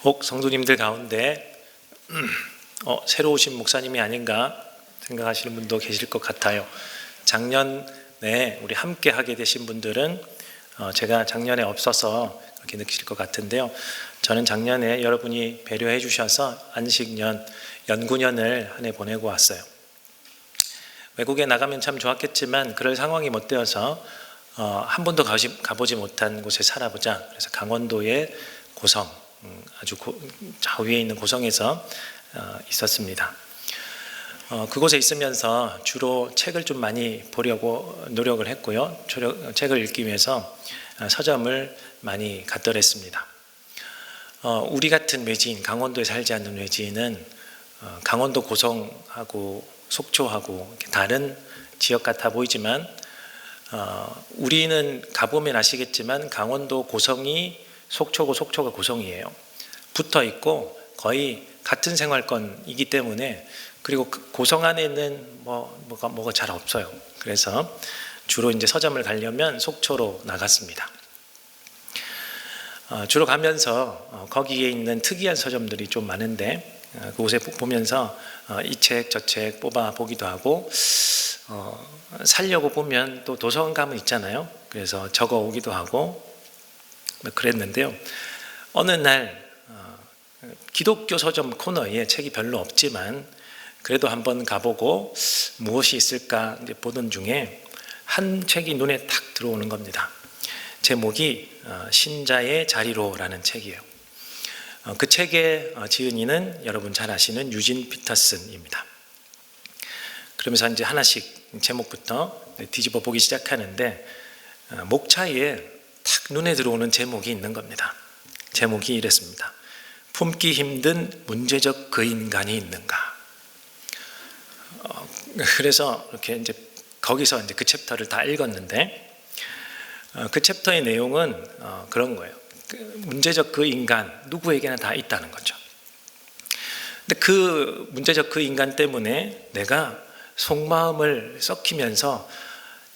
혹 성도님들 가운데 새로 오신 목사님이 아닌가 생각하시는 분도 계실 것 같아요. 작년에 우리 함께 하게 되신 분들은 제가 작년에 없어서 그렇게 느끼실 것 같은데요. 저는 작년에 여러분이 배려해 주셔서 안식년, 연구년을 한 해 보내고 왔어요. 외국에 나가면 참 좋았겠지만 그럴 상황이 못 되어서 한 번도 가보지 못한 곳에 살아보자. 그래서 강원도의 고성, 아주 저 위에 있는 고성에서 있었습니다. 그곳에 있으면서 주로 책을 좀 많이 보려고 노력을 했고요. 책을 읽기 위해서 서점을 많이 갔더랬습니다. 우리 같은 외지인, 강원도에 살지 않는 외지인은 강원도 고성하고 속초하고 다른 지역 같아 보이지만 우리는 가보면 아시겠지만 강원도 고성이 속초고 속초가 고성이에요. 붙어 있고 거의 같은 생활권이기 때문에, 그리고 고성 안에는 뭐가 잘 없어요. 그래서 주로 이제 서점을 가려면 속초로 나갔습니다. 주로 가면서 거기에 있는 특이한 서점들이 좀 많은데 그곳에 보면서 이 책 저 책 뽑아 보기도 하고 살려고 보면 또 도서관 가면 있잖아요. 그래서 적어 오기도 하고 그랬는데요. 어느 날 기독교 서점 코너에 책이 별로 없지만 그래도 한번 가보고 무엇이 있을까 이제 보던 중에 한 책이 눈에 탁 들어오는 겁니다. 제목이 신자의 자리로라는 책이에요. 그 책의 지은이는 여러분 잘 아시는 유진 피터슨입니다. 그러면서 이제 하나씩 제목부터 뒤집어 보기 시작하는데 목차에 탁 눈에 들어오는 제목이 있는 겁니다. 제목이 이랬습니다. 품기 힘든 문제적 그 인간이 있는가. 그래서 이렇게 이제 거기서 이제 그 챕터를 다 읽었는데 그 챕터의 내용은 그런 거예요. 문제적 그 인간 누구에게나 다 있다는 거죠. 근데 그 문제적 그 인간 때문에 내가 속마음을 썩히면서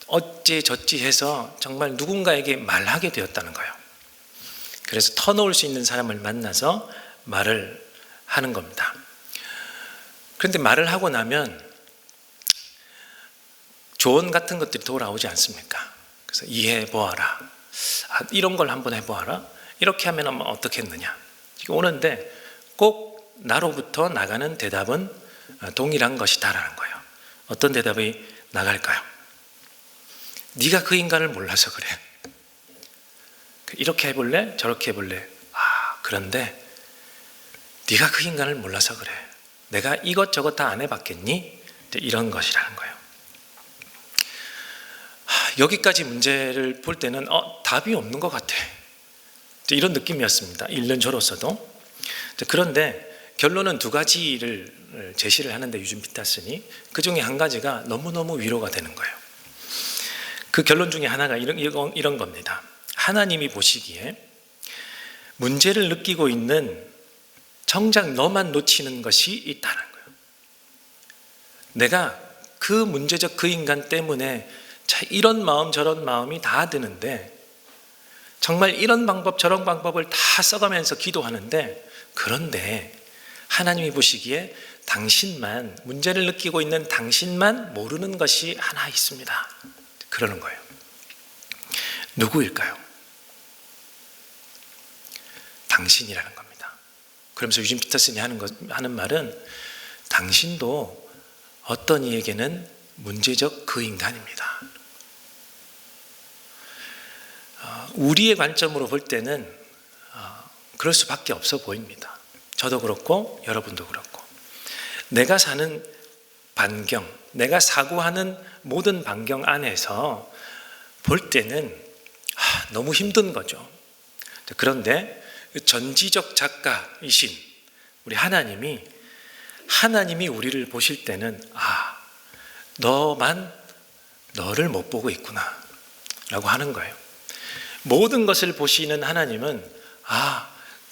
어찌저찌 해서 정말 누군가에게 말하게 되었다는 거예요. 그래서 터놓을 수 있는 사람을 만나서 말을 하는 겁니다. 그런데 말을 하고 나면 조언 같은 것들이 돌아오지 않습니까? 그래서 이해해 보아라. 이런 걸 한번 해보아라. 이렇게 하면 어떻게 했느냐. 오는데 꼭 나로부터 나가는 대답은 동일한 것이다라는 거예요. 어떤 대답이 나갈까요? 네가 그 인간을 몰라서 그래. 이렇게 해볼래? 저렇게 해볼래? 그런데 네가 그 인간을 몰라서 그래. 내가 이것저것 다 안 해봤겠니? 이런 것이라는 거예요. 여기까지 문제를 볼 때는 답이 없는 것 같아. 이런 느낌이었습니다. 1년 저로서도. 그런데 결론은 두 가지를 제시를 하는데 유진 피터슨이 그 중에 한 가지가 너무너무 위로가 되는 거예요. 그 결론 중에 하나가 이런 겁니다. 하나님이 보시기에 문제를 느끼고 있는 정작 너만 놓치는 것이 있다는 거예요. 내가 그 문제적 그 인간 때문에 이런 마음 저런 마음이 다 드는데 정말 이런 방법 저런 방법을 다 써가면서 기도하는데, 그런데 하나님이 보시기에 당신만, 문제를 느끼고 있는 당신만 모르는 것이 하나 있습니다. 그러는 거예요. 누구일까요? 당신이라는 겁니다. 그러면서 유진 피터슨이 하는 말은 당신도 어떤 이에게는 문제적 그 인간입니다. 우리의 관점으로 볼 때는 그럴 수밖에 없어 보입니다. 저도 그렇고 여러분도 그렇고. 내가 사는 반경, 내가 사고하는 모든 반경 안에서 볼 때는 너무 힘든 거죠. 그런데 전지적 작가이신 우리 하나님이 우리를 보실 때는 너만 너를 못 보고 있구나 라고 하는 거예요. 모든 것을 보시는 하나님은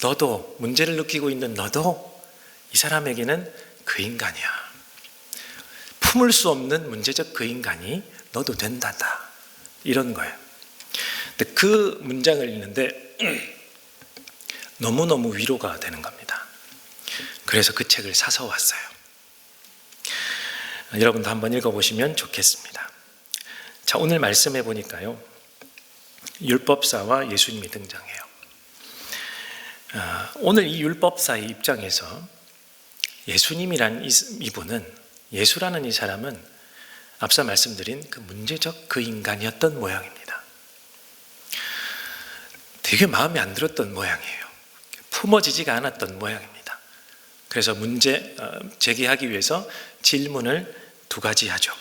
너도, 문제를 느끼고 있는 너도 이 사람에게는 그 인간이야. 품을 수 없는 문제적 그 인간이 너도 된다다. 이런 거예요. 근데 그 문장을 읽는데 너무너무 위로가 되는 겁니다. 그래서 그 책을 사서 왔어요. 여러분도 한번 읽어보시면 좋겠습니다. 자, 오늘 말씀해 보니까요, 율법사와 예수님이 등장해요. 오늘 이 율법사의 입장에서 예수님이란 이분은, 예수라는 이 사람은 앞서 말씀드린 그 문제적 그 인간이었던 모양입니다. 되게 마음에 안 들었던 모양이에요. 품어지지가 않았던 모양입니다. 그래서 문제 제기하기 위해서 질문을 두 가지 하죠.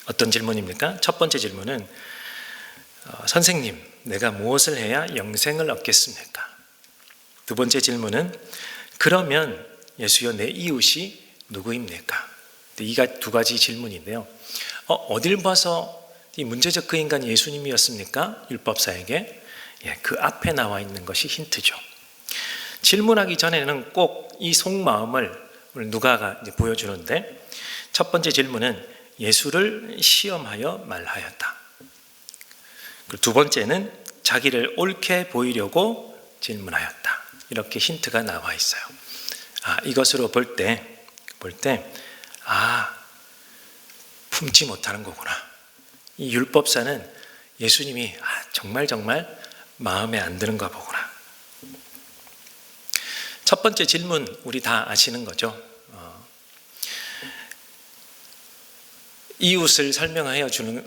어떤 질문입니까? 첫 번째 질문은 선생님, 내가 무엇을 해야 영생을 얻겠습니까? 두 번째 질문은 그러면 예수여 내 이웃이 누구입니까? 이 두 가지 질문인데요. 어딜 봐서 이 문제적 그 인간이 예수님이었습니까? 율법사에게. 그 앞에 나와 있는 것이 힌트죠. 질문하기 전에는 꼭 이 속마음을 누가가 보여주는데, 첫 번째 질문은 예수를 시험하여 말하였다. 그리고 두 번째는 자기를 옳게 보이려고 질문하였다. 이렇게 힌트가 나와 있어요. 이것으로 볼 때, 품지 못하는 거구나. 이 율법사는 예수님이 정말 마음에 안 드는가 보구나. 첫 번째 질문 우리 다 아시는 거죠. 이웃을 설명하여 주는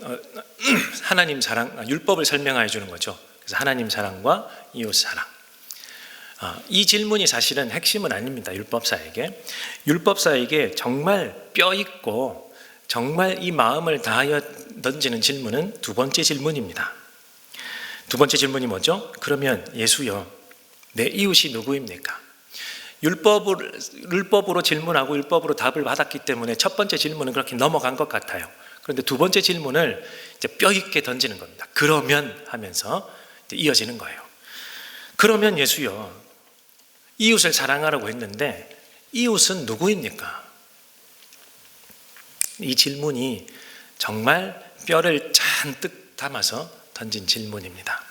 하나님 사랑, 율법을 설명하여 주는 거죠. 그래서 하나님 사랑과 이웃 사랑. 이 질문이 사실은 핵심은 아닙니다. 율법사에게 정말 뼈 있고 정말 이 마음을 다하여 던지는 질문은 두 번째 질문입니다. 두 번째 질문이 뭐죠? 그러면 예수여, 내 이웃이 누구입니까? 율법으로 질문하고 율법으로 답을 받았기 때문에 첫 번째 질문은 그렇게 넘어간 것 같아요. 그런데 두 번째 질문을 이제 뼈 있게 던지는 겁니다. 그러면 하면서 이제 이어지는 거예요. 그러면 예수여, 이웃을 사랑하라고 했는데 이웃은 누구입니까? 이 질문이 정말 뼈를 잔뜩 담아서 던진 질문입니다.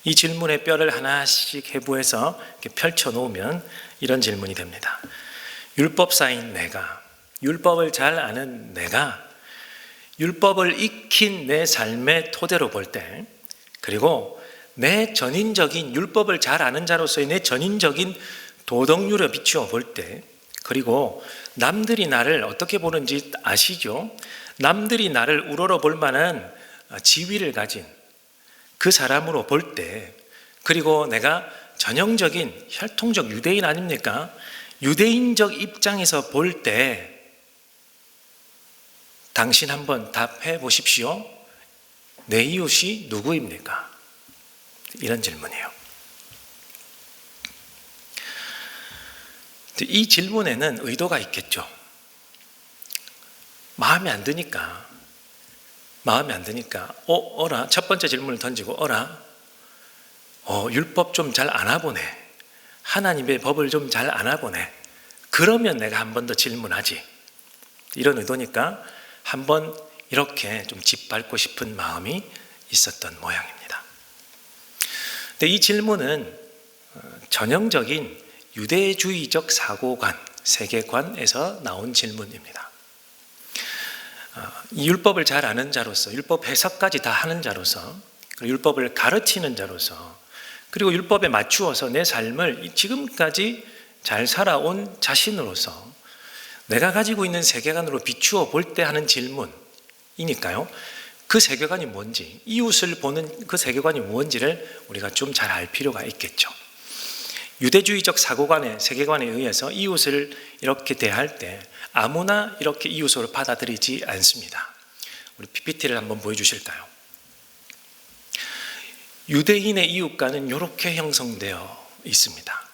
이 질문의 뼈를 하나씩 해부해서 이렇게 펼쳐놓으면 이런 질문이 됩니다. 율법사인 내가, 율법을 잘 아는 내가, 율법을 익힌 내 삶의 토대로 볼 때, 그리고 내 전인적인 율법을 잘 아는 자로서의 내 전인적인 도덕률에 비추어 볼 때, 그리고 남들이 나를 어떻게 보는지 아시죠? 남들이 나를 우러러 볼 만한 지위를 가진 그 사람으로 볼 때, 그리고 내가 전형적인 혈통적 유대인 아닙니까? 유대인적 입장에서 볼 때 당신 한번 답해 보십시오. 내 이웃이 누구입니까? 이런 질문이에요. 이 질문에는 의도가 있겠죠. 마음에 안 드니까 어라, 첫 번째 질문을 던지고 율법 좀 잘 아나 보네, 하나님의 법을 좀 잘 아나 보네, 그러면 내가 한 번 더 질문하지, 이런 의도니까 한번 이렇게 좀 짓밟고 싶은 마음이 있었던 모양입니다. 근데 이 질문은 전형적인 유대주의적 사고관, 세계관에서 나온 질문입니다. 이 율법을 잘 아는 자로서, 율법 해석까지 다 하는 자로서, 율법을 가르치는 자로서, 그리고 율법에 맞추어서 내 삶을 지금까지 잘 살아온 자신으로서 내가 가지고 있는 세계관으로 비추어 볼 때 하는 질문이니까요. 그 세계관이 뭔지, 이웃을 보는 그 세계관이 뭔지를 우리가 좀 잘 알 필요가 있겠죠. 유대주의적 사고관의 세계관에 의해서 이웃을 이렇게 대할 때 아무나 이렇게 이웃으로 받아들이지 않습니다. 우리 PPT를 한번 보여주실까요? 유대인의 이웃과는 이렇게 형성되어 있습니다.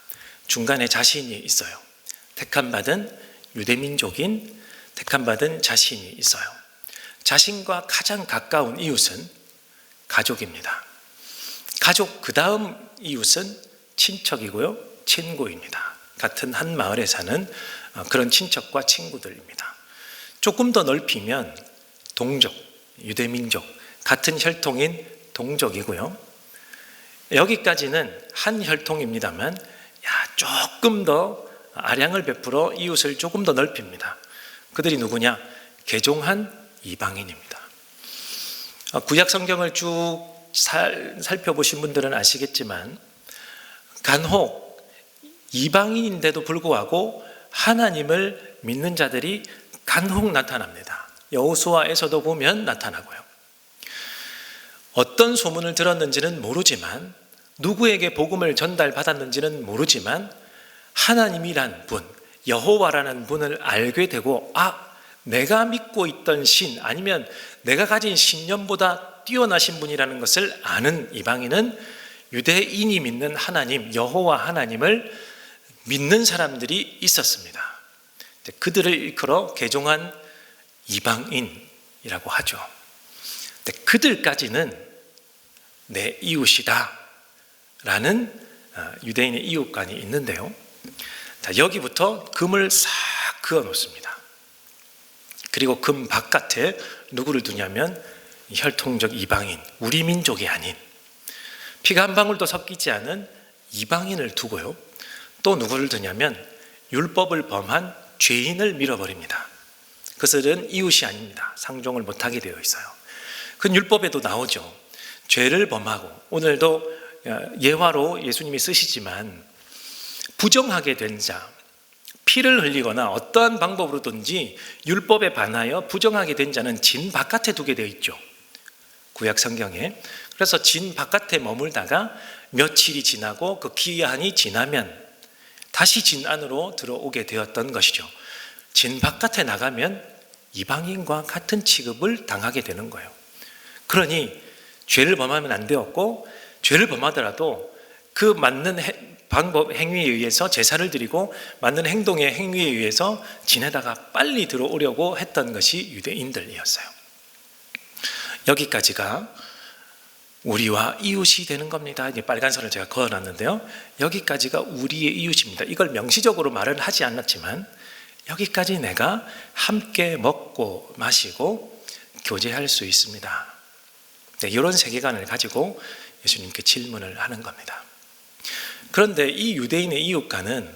중간에 자신이 있어요. 택함받은 유대민족인 택함받은 자신이 있어요. 자신과 가장 가까운 이웃은 가족입니다. 가족 그 다음 이웃은 친척이고요, 친구입니다. 같은 한 마을에 사는 그런 친척과 친구들입니다. 조금 더 넓히면 동족, 유대민족, 같은 혈통인 동족이고요, 여기까지는 한 혈통입니다만 조금 더 아량을 베풀어 이웃을 조금 더 넓힙니다. 그들이 누구냐? 개종한 이방인입니다. 구약 성경을 쭉 살펴보신 분들은 아시겠지만 간혹 이방인인데도 불구하고 하나님을 믿는 자들이 간혹 나타납니다. 여호수아에서도 보면 나타나고요. 어떤 소문을 들었는지는 모르지만, 누구에게 복음을 전달받았는지는 모르지만 하나님이란 분, 여호와라는 분을 알게 되고 내가 믿고 있던 신, 아니면 내가 가진 신념보다 뛰어나신 분이라는 것을 아는 이방인은 유대인이 믿는 하나님, 여호와 하나님을 믿는 사람들이 있었습니다. 그들을 일컬어 개종한 이방인이라고 하죠. 그들까지는 내 이웃이다 라는 유대인의 이웃관이 있는데요. 여기부터 금을 싹 그어 놓습니다. 그리고 금 바깥에 누구를 두냐면 혈통적 이방인, 우리 민족이 아닌, 피가 한 방울도 섞이지 않은 이방인을 두고요. 또 누구를 두냐면 율법을 범한 죄인을 밀어버립니다. 그것은 이웃이 아닙니다. 상종을 못하게 되어 있어요. 그 율법에도 나오죠. 죄를 범하고, 오늘도 예화로 예수님이 쓰시지만 부정하게 된 자, 피를 흘리거나 어떠한 방법으로든지 율법에 반하여 부정하게 된 자는 진 바깥에 두게 되어 있죠. 구약 성경에. 그래서 진 바깥에 머물다가 며칠이 지나고 그 기한이 지나면 다시 진 안으로 들어오게 되었던 것이죠. 진 바깥에 나가면 이방인과 같은 취급을 당하게 되는 거예요. 그러니 죄를 범하면 안 되었고, 죄를 범하더라도 그 맞는 방법, 행위에 의해서 제사를 드리고 맞는 행동의 행위에 의해서 진에다가 빨리 들어오려고 했던 것이 유대인들이었어요. 여기까지가 우리와 이웃이 되는 겁니다. 이제 빨간 선을 제가 그어놨는데요. 여기까지가 우리의 이웃입니다. 이걸 명시적으로 말은 하지 않았지만 여기까지 내가 함께 먹고 마시고 교제할 수 있습니다. 이런 세계관을 가지고 예수님께 질문을 하는 겁니다. 그런데 이 유대인의 이웃과는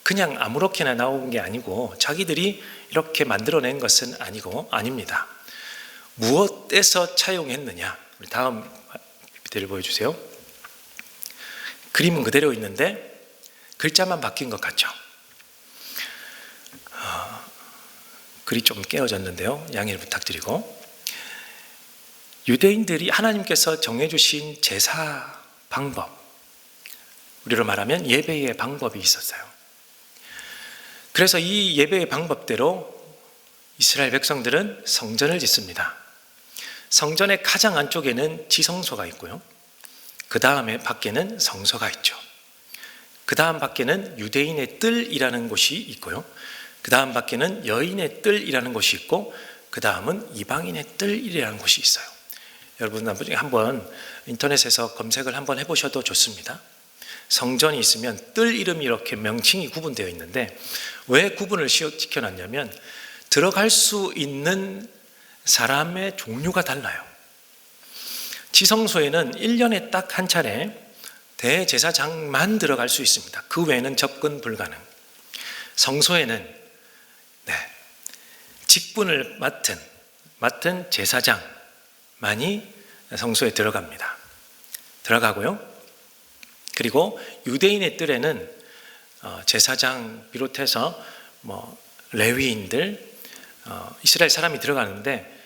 그냥 아무렇게나 나온 게 아니고 자기들이 이렇게 만들어낸 것은 아닙니다. 무엇에서 차용했느냐? 우리 다음 PPT를 보여주세요. 그림은 그대로 있는데 글자만 바뀐 것 같죠? 글이 좀 깨어졌는데요. 양해를 부탁드리고, 유대인들이 하나님께서 정해주신 제사 방법, 우리로 말하면 예배의 방법이 있었어요. 그래서 이 예배의 방법대로 이스라엘 백성들은 성전을 짓습니다. 성전의 가장 안쪽에는 지성소가 있고요. 그 다음에 밖에는 성소가 있죠. 그 다음 밖에는 유대인의 뜰이라는 곳이 있고요. 그 다음 밖에는 여인의 뜰이라는 곳이 있고, 그 다음은 이방인의 뜰이라는 곳이 있어요. 여러분 나중에 한번 인터넷에서 검색을 한번 해보셔도 좋습니다. 성전이 있으면 뜰 이름이 이렇게 명칭이 구분되어 있는데, 왜 구분을 시켜놨냐면 들어갈 수 있는 사람의 종류가 달라요. 지성소에는 1년에 딱 한 차례 대제사장만 들어갈 수 있습니다. 그 외에는 접근 불가능. 성소에는 직분을 맡은 제사장만이 성소에 들어가고요. 그리고 유대인의 뜰에는 제사장 비롯해서 레위인들, 이스라엘 사람이 들어가는데,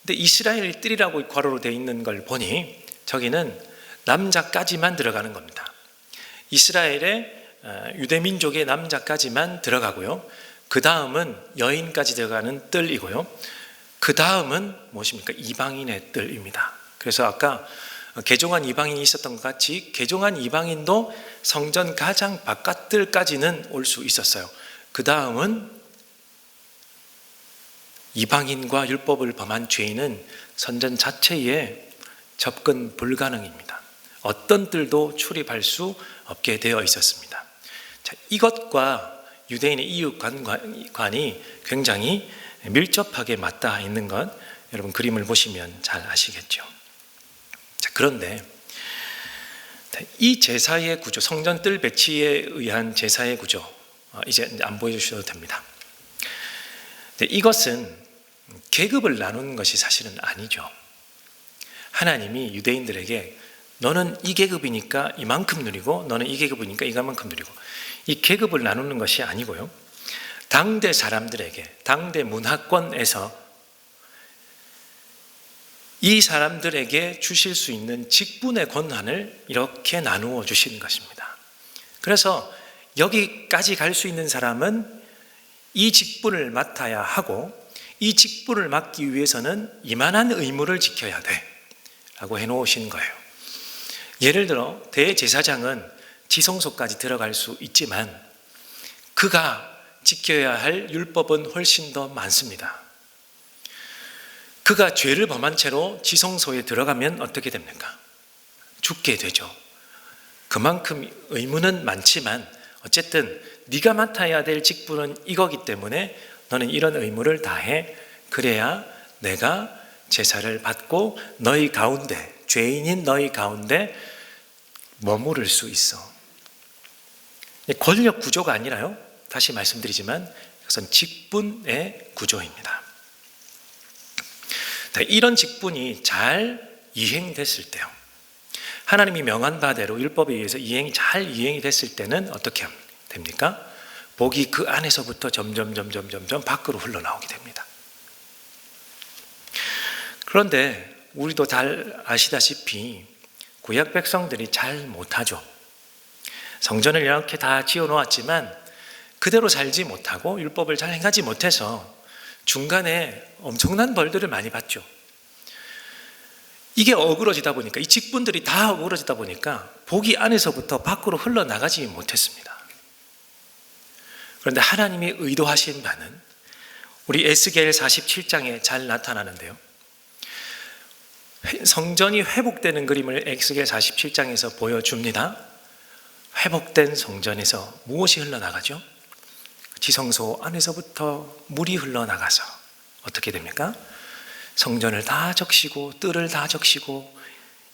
근데 이스라엘 뜰이라고 괄호로 되어 있는 걸 보니 저기는 남자까지만 들어가는 겁니다. 이스라엘의 유대 민족의 남자까지만 들어가고요. 그 다음은 여인까지 들어가는 뜰이고요. 그 다음은 무엇입니까? 이방인의 뜰입니다. 그래서 아까 개종한 이방인이 있었던 것 같이 개종한 이방인도 성전 가장 바깥 뜰까지는 올 수 있었어요. 그 다음은 이방인과 율법을 범한 죄인은 성전 자체에 접근 불가능입니다. 어떤 뜰도 출입할 수 없게 되어 있었습니다. 자, 이것과 유대인의 이웃관이 굉장히 밀접하게 맞닿아 있는 것, 여러분 그림을 보시면 잘 아시겠죠. 자, 그런데 이 제사의 구조, 성전 뜰 배치에 의한 제사의 구조, 이제 안 보여주셔도 됩니다. 이것은 계급을 나누는 것이 사실은 아니죠. 하나님이 유대인들에게 너는 이 계급이니까 이만큼 누리고 너는 이 계급이니까 이만큼 누리고, 이 계급을 나누는 것이 아니고요, 당대 사람들에게, 당대 문화권에서 이 사람들에게 주실 수 있는 직분의 권한을 이렇게 나누어 주시는 것입니다. 그래서 여기까지 갈 수 있는 사람은 이 직분을 맡아야 하고, 이 직분을 맡기 위해서는 이만한 의무를 지켜야 돼 라고 해놓으신 거예요. 예를 들어 대제사장은 지성소까지 들어갈 수 있지만 그가 지켜야 할 율법은 훨씬 더 많습니다. 그가 죄를 범한 채로 지성소에 들어가면 어떻게 됩니까? 죽게 되죠. 그만큼 의무는 많지만 어쨌든 네가 맡아야 될 직분은 이거기 때문에 너는 이런 의무를 다해, 그래야 내가 제사를 받고 너희 가운데, 죄인인 너희 가운데 머무를 수 있어. 권력 구조가 아니라요, 다시 말씀드리지만 이것은 직분의 구조입니다. 이런 직분이 잘 이행됐을 때요, 하나님이 명한 바대로 율법에 의해서 잘 이행이 됐을 때는 어떻게 됩니까? 복이 그 안에서부터 점점 밖으로 흘러나오게 됩니다. 그런데 우리도 잘 아시다시피 구약 백성들이 잘 못하죠. 성전을 이렇게 다 지어놓았지만 그대로 살지 못하고 율법을 잘 행하지 못해서 중간에 엄청난 벌들을 많이 받죠. 이게 어그러지다 보니까, 이 직분들이 다 어그러지다 보니까 복이 안에서부터 밖으로 흘러나가지 못했습니다. 그런데 하나님이 의도하신 바는 우리 에스겔 47장에 잘 나타나는데요, 성전이 회복되는 그림을 에스겔 47장에서 보여줍니다. 회복된 성전에서 무엇이 흘러나가죠? 지성소 안에서부터 물이 흘러나가서 어떻게 됩니까? 성전을 다 적시고 뜰을 다 적시고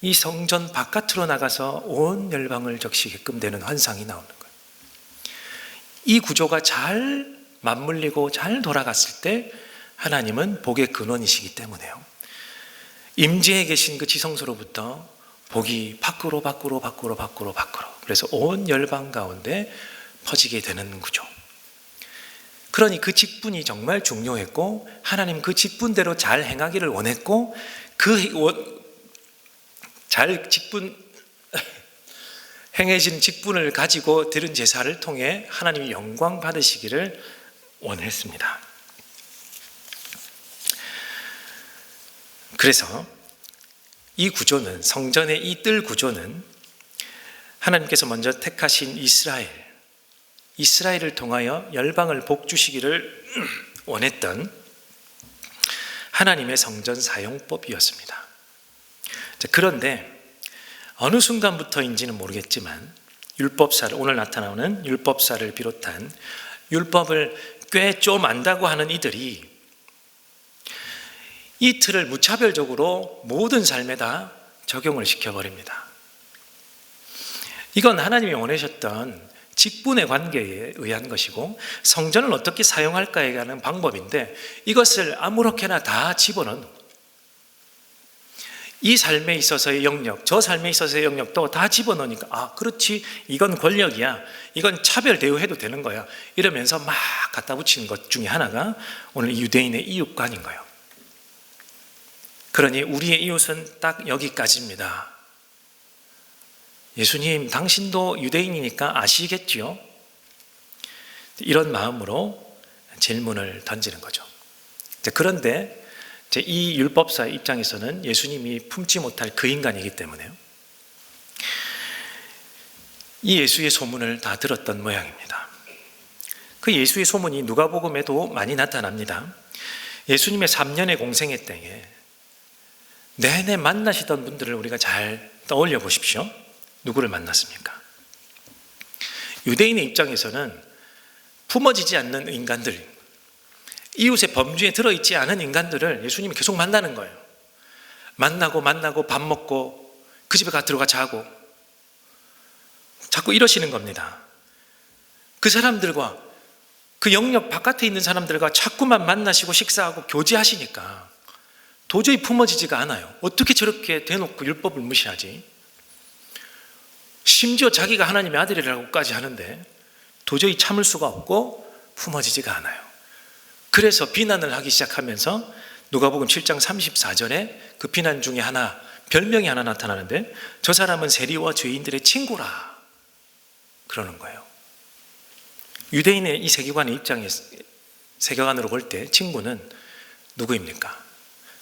이 성전 바깥으로 나가서 온 열방을 적시게끔 되는 환상이 나오는 거예요. 이 구조가 잘 맞물리고 잘 돌아갔을 때 하나님은 복의 근원이시기 때문에요, 임재에 계신 그 지성소로부터 복이 밖으로 그래서 온 열방 가운데 퍼지게 되는 구조. 그러니 그 직분이 정말 중요했고, 하나님 그 직분대로 잘 행하기를 원했고, 행해진 직분을 가지고 드린 제사를 통해 하나님이 영광 받으시기를 원했습니다. 그래서 이 구조는, 성전의 이 뜰 구조는 하나님께서 먼저 택하신 이스라엘을 통하여 열방을 복 주시기를 원했던 하나님의 성전 사용법이었습니다. 그런데 어느 순간부터인지는 모르겠지만 율법사를, 오늘 나타나는 율법사를 비롯한 율법을 꽤 좀 안다고 하는 이들이 이 틀을 무차별적으로 모든 삶에다 적용을 시켜버립니다. 이건 하나님이 원하셨던 직분의 관계에 의한 것이고, 성전을 어떻게 사용할까에 관한 방법인데 이것을 아무렇게나 다 집어넣는, 이 삶에 있어서의 영역, 저 삶에 있어서의 영역도 다 집어넣으니까, 아 그렇지, 이건 권력이야, 이건 차별 대우해도 되는 거야, 이러면서 막 갖다 붙이는 것 중에 하나가 오늘 유대인의 이웃관인 거예요. 그러니 우리의 이웃은 딱 여기까지입니다. 예수님, 당신도 유대인이니까 아시겠지요? 이런 마음으로 질문을 던지는 거죠. 그런데 이 율법사의 입장에서는 예수님이 품지 못할 그 인간이기 때문에요, 이 예수의 소문을 다 들었던 모양입니다. 그 예수의 소문이 누가복음에도 많이 나타납니다. 예수님의 3년의 공생애 때에 내내 만나시던 분들을 우리가 잘 떠올려 보십시오. 누구를 만났습니까? 유대인의 입장에서는 품어지지 않는 인간들, 이웃의 범주에 들어있지 않은 인간들을 예수님이 계속 만나는 거예요. 만나고 밥 먹고 그 집에 들어가 자고, 자꾸 이러시는 겁니다. 그 사람들과 그 영역 바깥에 있는 사람들과 자꾸만 만나시고 식사하고 교제하시니까 도저히 품어지지가 않아요. 어떻게 저렇게 대놓고 율법을 무시하지? 심지어 자기가 하나님의 아들이라고까지 하는데 도저히 참을 수가 없고 품어지지가 않아요. 그래서 비난을 하기 시작하면서 누가복음 7장 34절에 그 비난 중에 하나, 별명이 하나 나타나는데 저 사람은 세리와 죄인들의 친구라 그러는 거예요. 유대인의 이 세계관의 세계관으로 볼 때 친구는 누구입니까?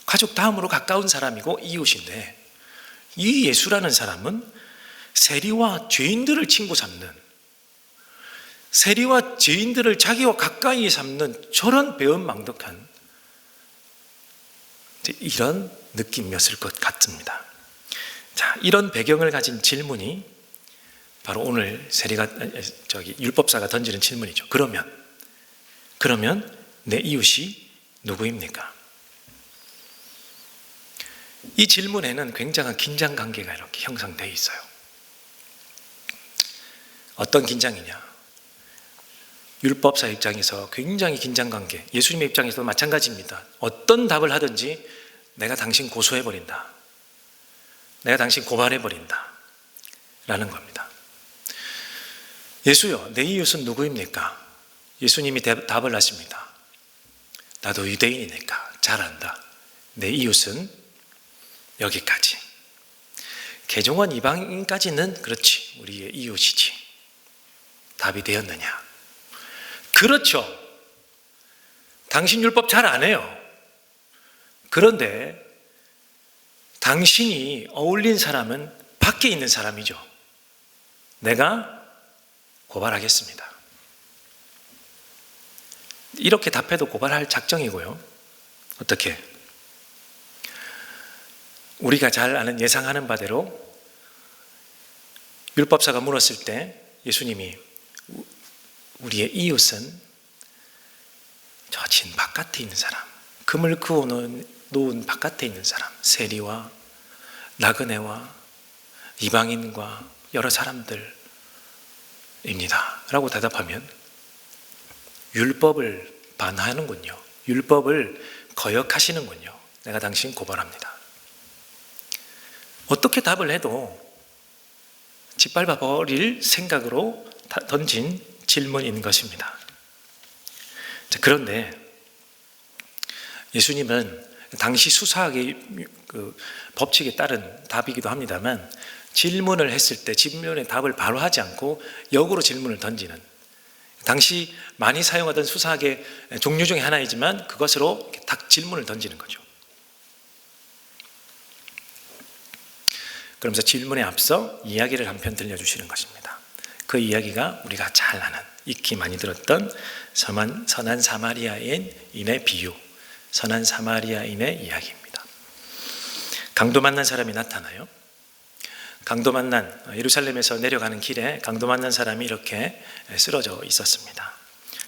가족 다음으로 가까운 사람이고 이웃인데, 이 예수라는 사람은 세리와 죄인들을 친구 삼는, 세리와 죄인들을 자기와 가까이 삼는 저런 배은망덕한 이런 느낌이었을 것 같습니다. 자, 이런 배경을 가진 질문이 바로 오늘 율법사가 던지는 질문이죠. 그러면 내 이웃이 누구입니까? 이 질문에는 굉장한 긴장 관계가 이렇게 형성되어 있어요. 어떤 긴장이냐? 율법사 입장에서 굉장히 긴장 관계, 예수님의 입장에서도 마찬가지입니다. 어떤 답을 하든지 내가 당신 고소해버린다, 내가 당신 고발해버린다 라는 겁니다. 예수요, 내 이웃은 누구입니까? 예수님이 답을 하십니다. 나도 유대인이니까 잘 안다. 내 이웃은 여기까지. 개종한 이방인까지는 그렇지, 우리의 이웃이지. 답이 되었느냐? 그렇죠. 당신 율법 잘 안 해요. 그런데 당신이 어울린 사람은 밖에 있는 사람이죠. 내가 고발하겠습니다. 이렇게 답해도 고발할 작정이고요. 어떻게? 우리가 잘 아는, 예상하는 바대로 율법사가 물었을 때 예수님이 우리의 이웃은 저 진 바깥에 있는 사람, 금을 그어 놓은 바깥에 있는 사람, 세리와 나그네와 이방인과 여러 사람들입니다 라고 대답하면 율법을 반하는군요. 율법을 거역하시는군요. 내가 당신 고발합니다. 어떻게 답을 해도 짓밟아 버릴 생각으로 던진 질문인 것입니다. 그런데 예수님은 당시 수사학의 법칙에 따른 답이기도 합니다만, 질문을 했을 때 질문의 답을 바로 하지 않고 역으로 질문을 던지는, 당시 많이 사용하던 수사학의 종류 중에 하나이지만 그것으로 딱 질문을 던지는 거죠. 그러면서 질문에 앞서 이야기를 한편 들려주시는 것입니다. 그 이야기가 우리가 잘 아는, 익히 많이 들었던 선한 사마리아인의 비유, 선한 사마리아인의 이야기입니다. 강도 만난 사람이 나타나요. 강도 만난, 예루살렘에서 내려가는 길에 강도 만난 사람이 이렇게 쓰러져 있었습니다.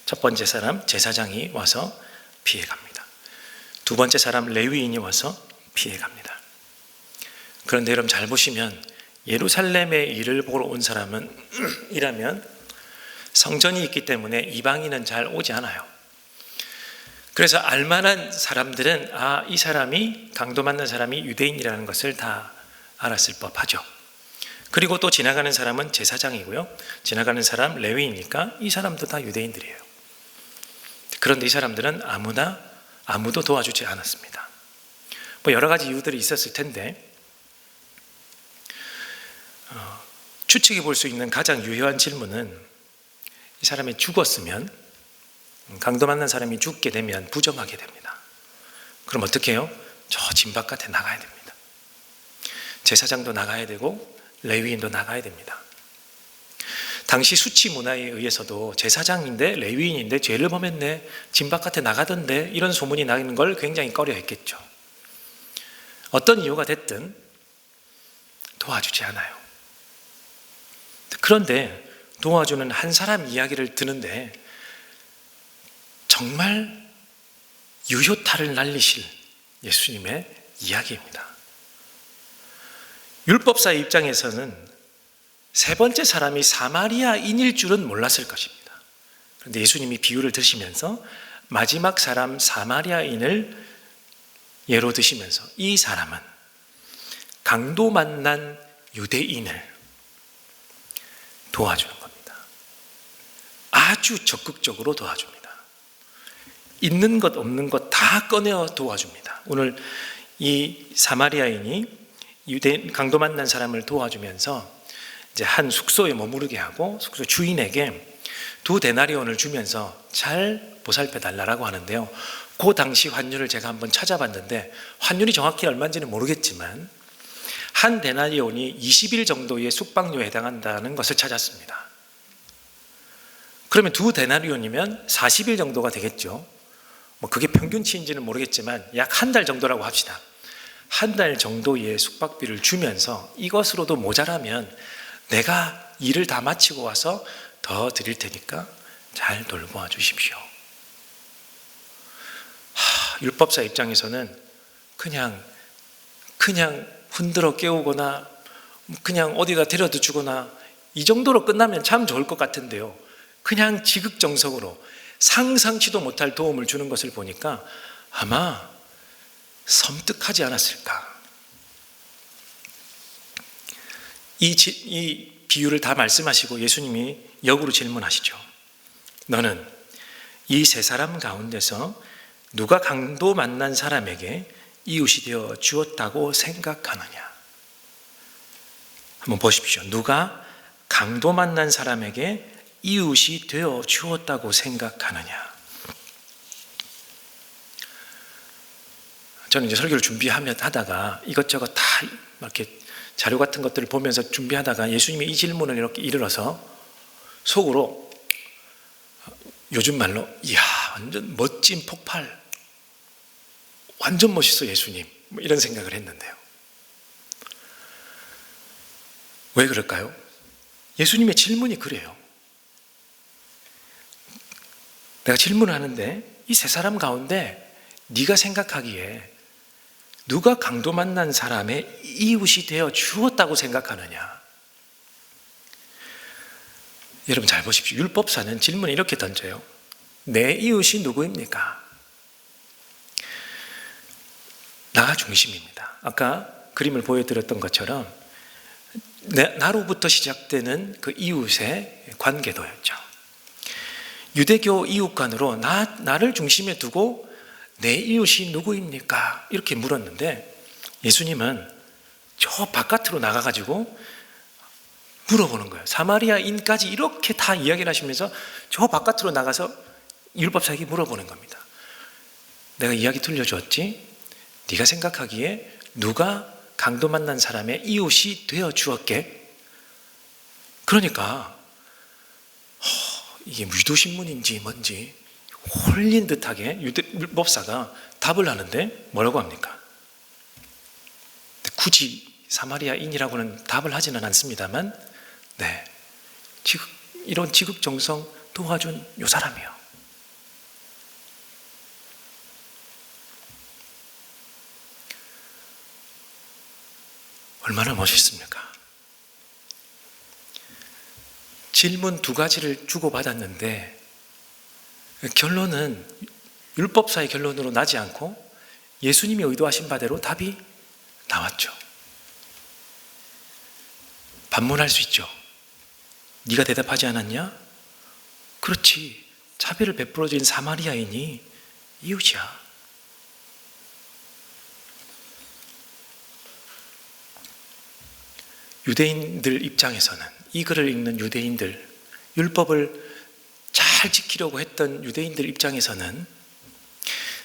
첫 번째 사람 제사장이 와서 피해갑니다. 두 번째 사람 레위인이 와서 피해갑니다. 그런데 여러분 잘 보시면 예루살렘의 일을 보러 온 사람은 이라면 성전이 있기 때문에 이방인은 잘 오지 않아요. 그래서 알만한 사람들은 이 사람이, 강도 만난 사람이 유대인이라는 것을 다 알았을 법하죠. 그리고 또 지나가는 사람은 제사장이고요, 지나가는 사람 레위이니까 이 사람도 다 유대인들이에요. 그런데 이 사람들은 아무도 도와주지 않았습니다. 여러 가지 이유들이 있었을 텐데 추측해 볼 수 있는 가장 유효한 질문은, 이 사람이 죽었으면, 강도 만난 사람이 죽게 되면 부정하게 됩니다. 그럼 어떻게 해요? 저 진 바깥에 나가야 됩니다. 제사장도 나가야 되고 레위인도 나가야 됩니다. 당시 수치 문화에 의해서도 제사장인데 레위인인데 죄를 범했네, 진 바깥에 나가던데, 이런 소문이 나는 걸 굉장히 꺼려했겠죠. 어떤 이유가 됐든 도와주지 않아요. 그런데 도와주는 한 사람 이야기를 듣는데 정말 유효타를 날리실 예수님의 이야기입니다. 율법사의 입장에서는 세 번째 사람이 사마리아인일 줄은 몰랐을 것입니다. 그런데 예수님이 비유를 드시면서 마지막 사람 사마리아인을 예로 드시면서 이 사람은 강도 만난 유대인을 도와주는 겁니다. 아주 적극적으로 도와줍니다. 있는 것 없는 것 다 꺼내어 도와줍니다. 오늘 이 사마리아인이 유대인 강도 만난 사람을 도와주면서 이제 한 숙소에 머무르게 하고 숙소 주인에게 2데나리온을 주면서 잘 보살펴 달라고 하는데요. 그 당시 환율을 제가 한번 찾아봤는데 환율이 정확히 얼마인지는 모르겠지만 한 데나리온이 20일 정도의 숙박료에 해당한다는 것을 찾았습니다. 그러면 2데나리온이면 40일 정도가 되겠죠. 그게 평균치인지는 모르겠지만 약 한 달 정도라고 합시다. 한 달 정도의 숙박비를 주면서 이것으로도 모자라면 내가 일을 다 마치고 와서 더 드릴 테니까 잘 돌보아 주십시오. 율법사 입장에서는 그냥 흔들어 깨우거나 그냥 어디다 데려다 주거나 이 정도로 끝나면 참 좋을 것 같은데요. 그냥 지극정성으로 상상치도 못할 도움을 주는 것을 보니까 아마 섬뜩하지 않았을까. 이 비유를 다 말씀하시고 예수님이 역으로 질문하시죠. 너는 이 세 사람 가운데서 누가 강도 만난 사람에게 이웃이 되어 주었다고 생각하느냐? 한번 보십시오. 누가 강도 만난 사람에게 이웃이 되어 주었다고 생각하느냐? 저는 이제 설교를 준비하다가 이것저것 다 이렇게 자료 같은 것들을 보면서 준비하다가 예수님이 이 질문을 이렇게 이르러서 속으로 요즘 말로 이야 완전 멋진 폭발, 완전 멋있어 예수님, 이런 생각을 했는데요. 왜 그럴까요? 예수님의 질문이 그래요. 내가 질문을 하는데 이 세 사람 가운데 네가 생각하기에 누가 강도 만난 사람의 이웃이 되어 주었다고 생각하느냐? 여러분 잘 보십시오. 율법사는 질문을 이렇게 던져요. 내 이웃이 누구입니까? 나 중심입니다. 아까 그림을 보여드렸던 것처럼 나로부터 시작되는 그 이웃의 관계도였죠. 유대교 이웃간으로 나를 중심에 두고 내 이웃이 누구입니까? 이렇게 물었는데 예수님은 저 바깥으로 나가가지고 물어보는 거예요. 사마리아인까지 이렇게 다 이야기를 하시면서 저 바깥으로 나가서 율법사에게 물어보는 겁니다. 내가 이야기 들려주었지? 네가 생각하기에 누가 강도 만난 사람의 이웃이 되어 주었게? 그러니까 이게 무도신문인지 뭔지 홀린 듯하게 율법사가 답을 하는데 뭐라고 합니까? 굳이 사마리아인이라고는 답을 하지는 않습니다만 네, 이런 지극정성 도와준 요 사람이요. 얼마나 멋있습니까? 질문 2가지를 주고받았는데 결론은 율법사의 결론으로 나지 않고 예수님이 의도하신 바대로 답이 나왔죠. 반문할 수 있죠. 네가 대답하지 않았냐? 그렇지. 자비를 베풀어준 사마리아인이 이웃이야. 유대인들 입장에서는 이 글을 읽는 유대인들, 율법을 잘 지키려고 했던 유대인들 입장에서는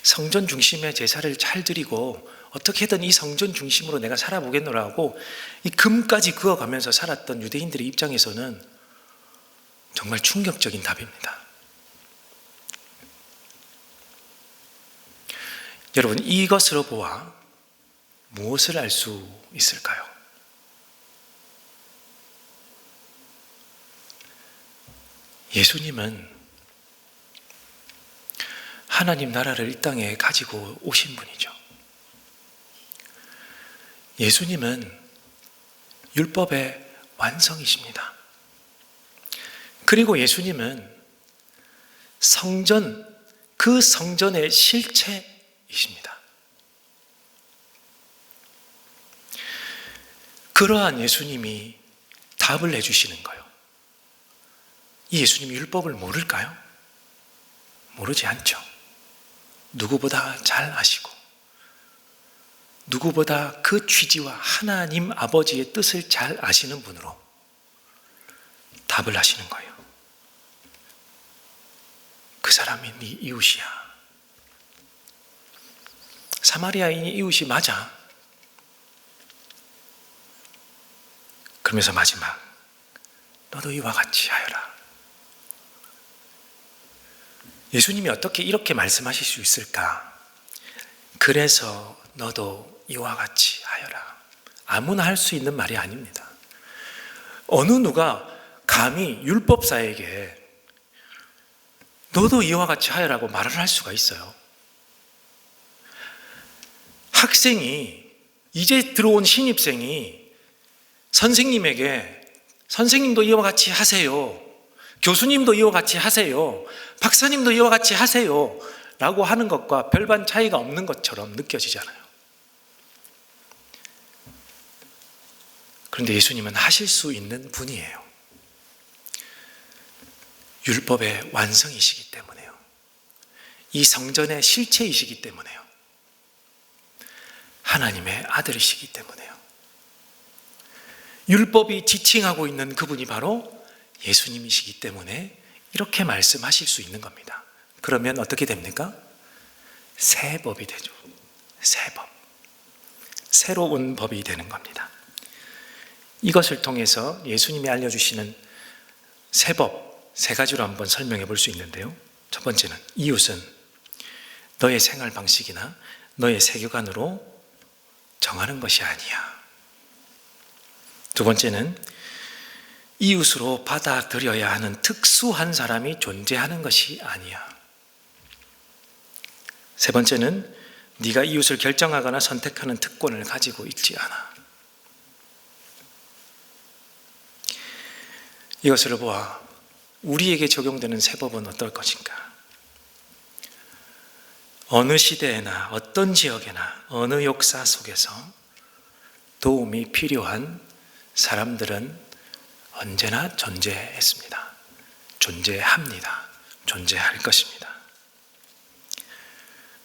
성전 중심의 제사를 잘 드리고 어떻게든 이 성전 중심으로 내가 살아보겠노라고 이 금까지 그어가면서 살았던 유대인들의 입장에서는 정말 충격적인 답입니다. 여러분, 이것으로 보아 무엇을 알 수 있을까요? 예수님은 하나님 나라를 이 땅에 가지고 오신 분이죠. 예수님은 율법의 완성이십니다. 그리고 예수님은 성전, 그 성전의 실체이십니다. 그러한 예수님이 답을 해주시는 거예요. 이 예수님이 율법을 모를까요? 모르지 않죠. 누구보다 잘 아시고 누구보다 그 취지와 하나님 아버지의 뜻을 잘 아시는 분으로 답을 하시는 거예요. 그 사람이 네 이웃이야. 사마리아인이 이웃이 맞아. 그러면서 마지막, 너도 이와 같이 하여라. 예수님이 어떻게 이렇게 말씀하실 수 있을까? 그래서 너도 이와 같이 하여라. 아무나 할 수 있는 말이 아닙니다. 어느 누가 감히 율법사에게 너도 이와 같이 하여라고 말을 할 수가 있어요? 학생이, 이제 들어온 신입생이 선생님에게 선생님도 이와 같이 하세요, 교수님도 이와 같이 하세요, 박사님도 이와 같이 하세요 라고 하는 것과 별반 차이가 없는 것처럼 느껴지잖아요. 그런데 예수님은 하실 수 있는 분이에요. 율법의 완성이시기 때문에요. 이 성전의 실체이시기 때문에요. 하나님의 아들이시기 때문에요. 율법이 지칭하고 있는 그분이 바로 예수님이시기 때문에 이렇게 말씀하실 수 있는 겁니다. 그러면 어떻게 됩니까? 새 법이 되죠. 새 법. 새로운 법이 되는 겁니다. 이것을 통해서 예수님이 알려주시는 새 법, 세 가지로 한번 설명해 볼 수 있는데요. 첫 번째는 이웃은 너의 생활 방식이나 너의 세계관으로 정하는 것이 아니야. 두 번째는 이웃으로 받아들여야 하는 특수한 사람이 존재하는 것이 아니야. 세 번째는 네가 이웃을 결정하거나 선택하는 특권을 가지고 있지 않아. 이것을 보아 우리에게 적용되는 새 법은 어떨 것인가? 어느 시대에나 어떤 지역에나 어느 역사 속에서 도움이 필요한 사람들은 언제나 존재했습니다. 존재합니다. 존재할 것입니다.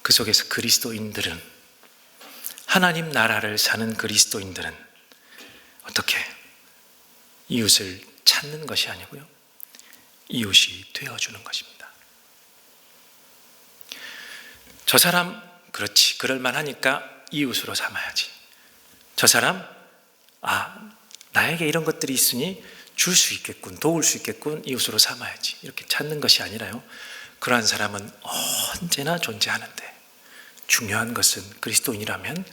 그 속에서 그리스도인들은, 하나님 나라를 사는 그리스도인들은 어떻게 이웃을 찾는 것이 아니고요, 이웃이 되어주는 것입니다. 저 사람 그렇지, 그럴만하니까 이웃으로 삼아야지. 저 사람 나에게 이런 것들이 있으니 줄 수 있겠군, 도울 수 있겠군, 이웃으로 삼아야지. 이렇게 찾는 것이 아니라요, 그러한 사람은 언제나 존재하는데, 중요한 것은 그리스도인이라면,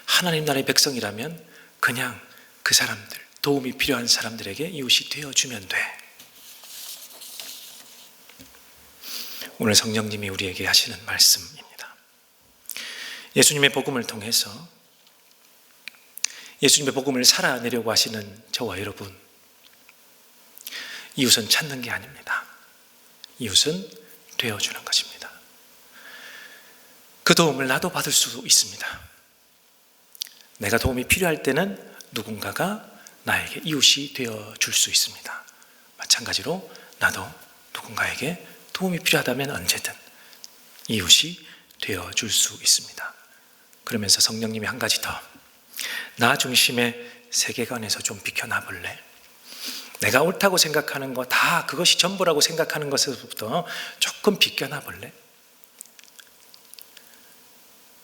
하나님 나라의 백성이라면 그냥 그 사람들, 도움이 필요한 사람들에게 이웃이 되어주면 돼. 오늘 성령님이 우리에게 하시는 말씀입니다. 예수님의 복음을 통해서 예수님의 복음을 살아내려고 하시는 저와 여러분, 이웃은 찾는 게 아닙니다. 이웃은 되어주는 것입니다. 그 도움을 나도 받을 수 있습니다. 내가 도움이 필요할 때는 누군가가 나에게 이웃이 되어줄 수 있습니다. 마찬가지로 나도 누군가에게 도움이 필요하다면 언제든 이웃이 되어줄 수 있습니다. 그러면서 성령님이 한 가지 더, 나 중심의 세계관에서 좀 비켜나 볼래? 내가 옳다고 생각하는 거 다 그것이 전부라고 생각하는 것에서부터 조금 비껴나 볼래?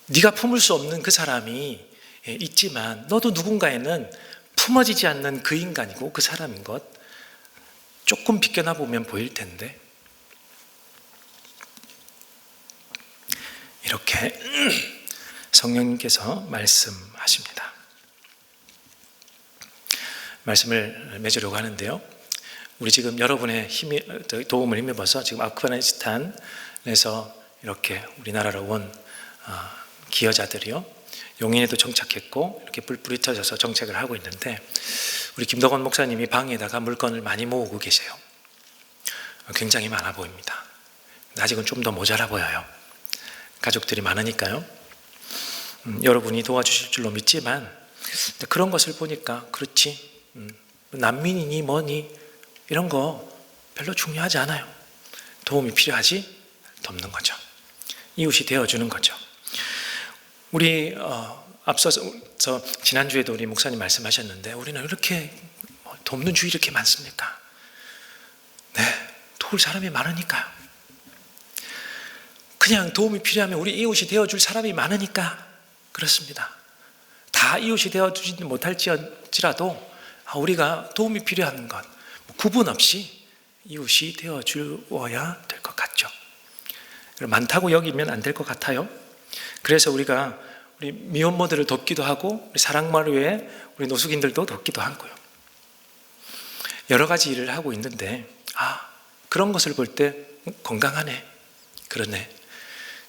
네가 품을 수 없는 그 사람이 있지만 너도 누군가에는 품어지지 않는 그 인간이고 그 사람인 것 조금 비껴나 보면 보일 텐데, 이렇게 성령님께서 말씀하십니다. 말씀을 맺으려고 하는데요, 우리 지금 여러분의 도움을 힘입어서 지금 아프가니스탄에서 이렇게 우리나라로 온 기여자들이요, 용인에도 정착했고 이렇게 뿔뿔이 터져서 정책을 하고 있는데 우리 김덕원 목사님이 방에다가 물건을 많이 모으고 계세요. 굉장히 많아 보입니다. 아직은 좀 더 모자라 보여요. 가족들이 많으니까요. 여러분이 도와주실 줄로 믿지만 그런 것을 보니까 그렇지, 난민이니 뭐니 이런 거 별로 중요하지 않아요. 도움이 필요하지 돕는 거죠. 이웃이 되어주는 거죠. 우리 앞서서 지난주에도 우리 목사님 말씀하셨는데 우리는 이렇게 돕는 주의 이렇게 많습니까? 네, 도울 사람이 많으니까요. 그냥 도움이 필요하면 우리 이웃이 되어줄 사람이 많으니까 그렇습니다. 다 이웃이 되어주지 못할지라도 우리가 도움이 필요한 것 구분 없이 이웃이 되어주어야 될 것 같죠. 많다고 여기면 안 될 것 같아요. 그래서 우리가 우리 미혼모들을 돕기도 하고 우리 사랑마루에 우리 노숙인들도 돕기도 하고요. 여러 가지 일을 하고 있는데 그런 것을 볼 때 건강하네, 그러네,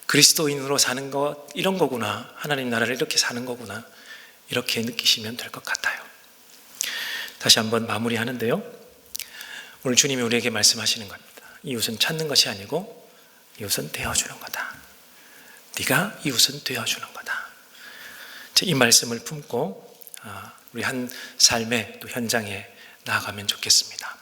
그리스도인으로 사는 것 이런 거구나, 하나님 나라를 이렇게 사는 거구나, 이렇게 느끼시면 될 것 같아요. 다시 한번 마무리하는데요, 오늘 주님이 우리에게 말씀하시는 겁니다. 이웃은 찾는 것이 아니고 이웃은 되어주는 거다. 네가 이웃은 되어주는 거다. 이 말씀을 품고 우리 한 삶의 또 현장에 나아가면 좋겠습니다.